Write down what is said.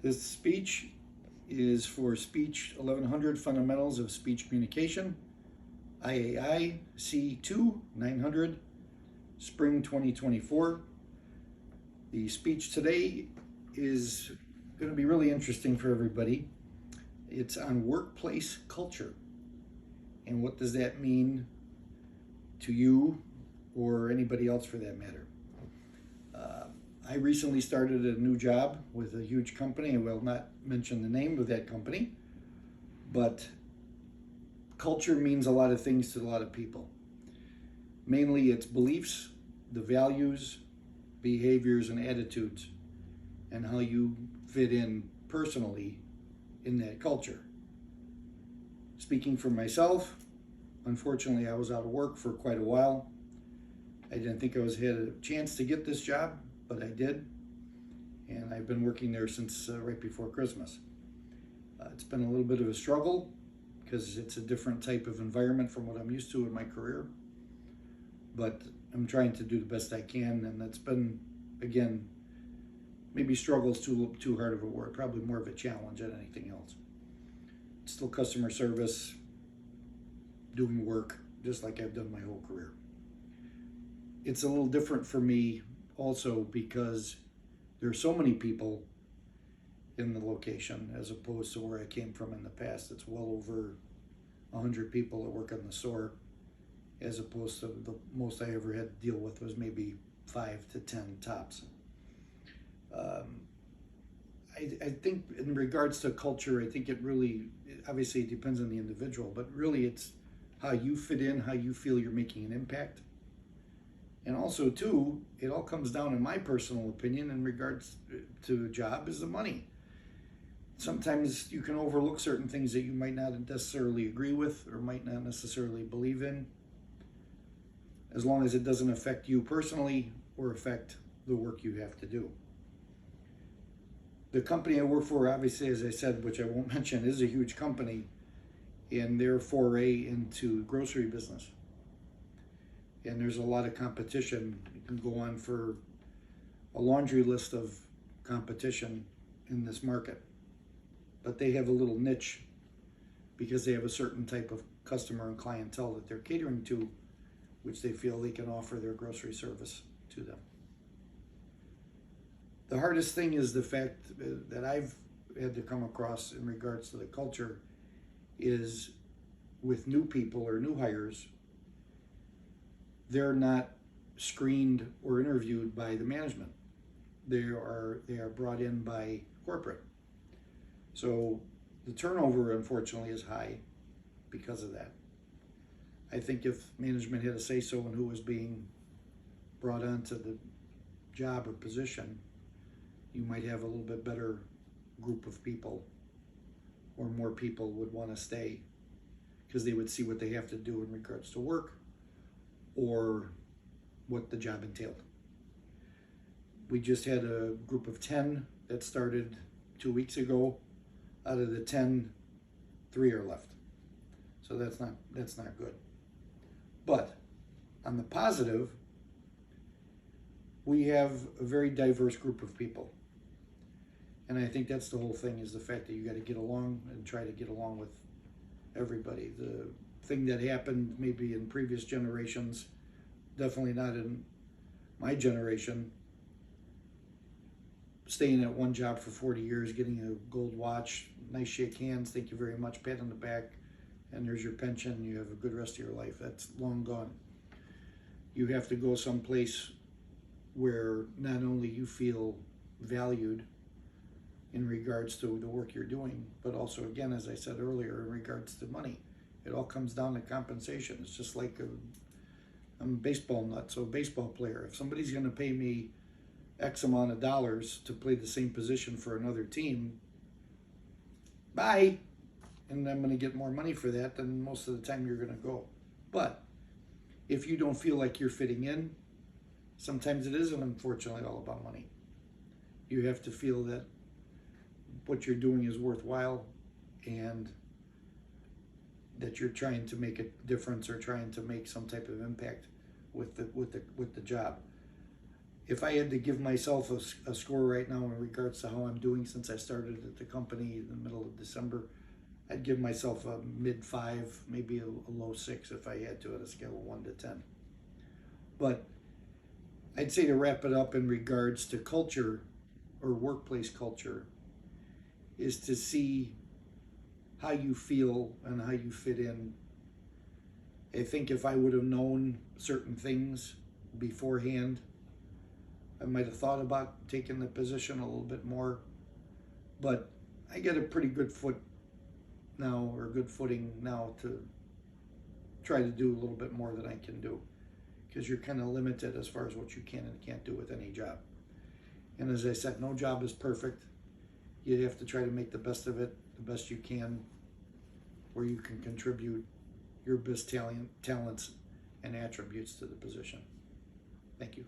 This speech is for Speech 1100 Fundamentals of Speech Communication, IAI C2 900, Spring 2024. The speech today is going to be really interesting for everybody. It's on workplace culture. And what does that mean to you or anybody else for that matter? I recently started a new job with a huge company. I will not mention the name of that company, but culture means a lot of things to a lot of people. Mainly it's beliefs, the values, behaviors, and attitudes, and how you fit in personally in that culture. Speaking for myself, unfortunately I was out of work for quite a while. I didn't think I had a chance to get this job, but I did, and I've been working there since right before Christmas. It's been a little bit of a struggle because it's a different type of environment from what I'm used to in my career, but I'm trying to do the best I can, and it's been, again, maybe struggle's too hard of a word, probably more of a challenge than anything else. It's still customer service, doing work, just like I've done my whole career. It's a little different for me also because there are so many people in the location as opposed to where I came from in the past. It's well over 100 people that work on the store, as opposed to the most I ever had to deal with was maybe 5 to 10 tops. I think in regards to culture, I think obviously it depends on the individual, but really it's how you fit in, how you feel you're making an impact. And also, too, it all comes down, in my personal opinion, in regards to a job, is the money. Sometimes you can overlook certain things that you might not necessarily agree with or might not necessarily believe in, as long as it doesn't affect you personally or affect the work you have to do. The company I work for, obviously, as I said, which I won't mention, is a huge company, and their foray into grocery business. And there's a lot of competition. You can go on for a laundry list of competition in this market. But they have a little niche because they have a certain type of customer and clientele that they're catering to, which they feel they can offer their grocery service to them. The hardest thing is the fact that I've had to come across in regards to the culture is with new people or new hires, they're not screened or interviewed by the management. They are brought in by corporate. So the turnover, unfortunately, is high because of that. I think if management had a say-so in who was being brought onto the job or position, you might have a little bit better group of people, or more people would want to stay because they would see what they have to do in regards to work or what the job entailed. We just had a group of 10 that started 2 weeks ago. Out of the 10, 3 are left. So that's not good. But on the positive, we have a very diverse group of people. And I think that's the whole thing, is the fact that you got to get along and try to get along with everybody. The thing that happened maybe in previous generations, definitely not in my generation, staying at one job for 40 years, getting a gold watch, nice shake hands, thank you very much, pat on the back, and there's your pension, you have a good rest of your life. That's long gone. You have to go someplace where not only you feel valued in regards to the work you're doing, but also, again, as I said earlier, in regards to money. It all comes down to compensation. It's just like I'm a baseball nut, so a baseball player. If somebody's going to pay me X amount of dollars to play the same position for another team, bye. And I'm going to get more money for that, then most of the time you're going to go. But if you don't feel like you're fitting in, sometimes it isn't, unfortunately, all about money. You have to feel that what you're doing is worthwhile and that you're trying to make a difference or trying to make some type of impact with the job. if I had to give myself a score right now in regards to how I'm doing since I started at the company in the middle of December, I'd give myself a mid 5, maybe a low 6 if I had to, at a scale of 1 to 10. But I'd say, to wrap it up in regards to culture or workplace culture, is to see how you feel and how you fit in. I think if I would have known certain things beforehand, I might have thought about taking the position a little bit more. But I get a pretty good foot now, or good footing now, to try to do a little bit more than I can do, because you're kind of limited as far as what you can and can't do with any job. And as I said, no job is perfect. You have to try to make the best of it, the best you can, where you can contribute your best talents and attributes to the position. Thank you.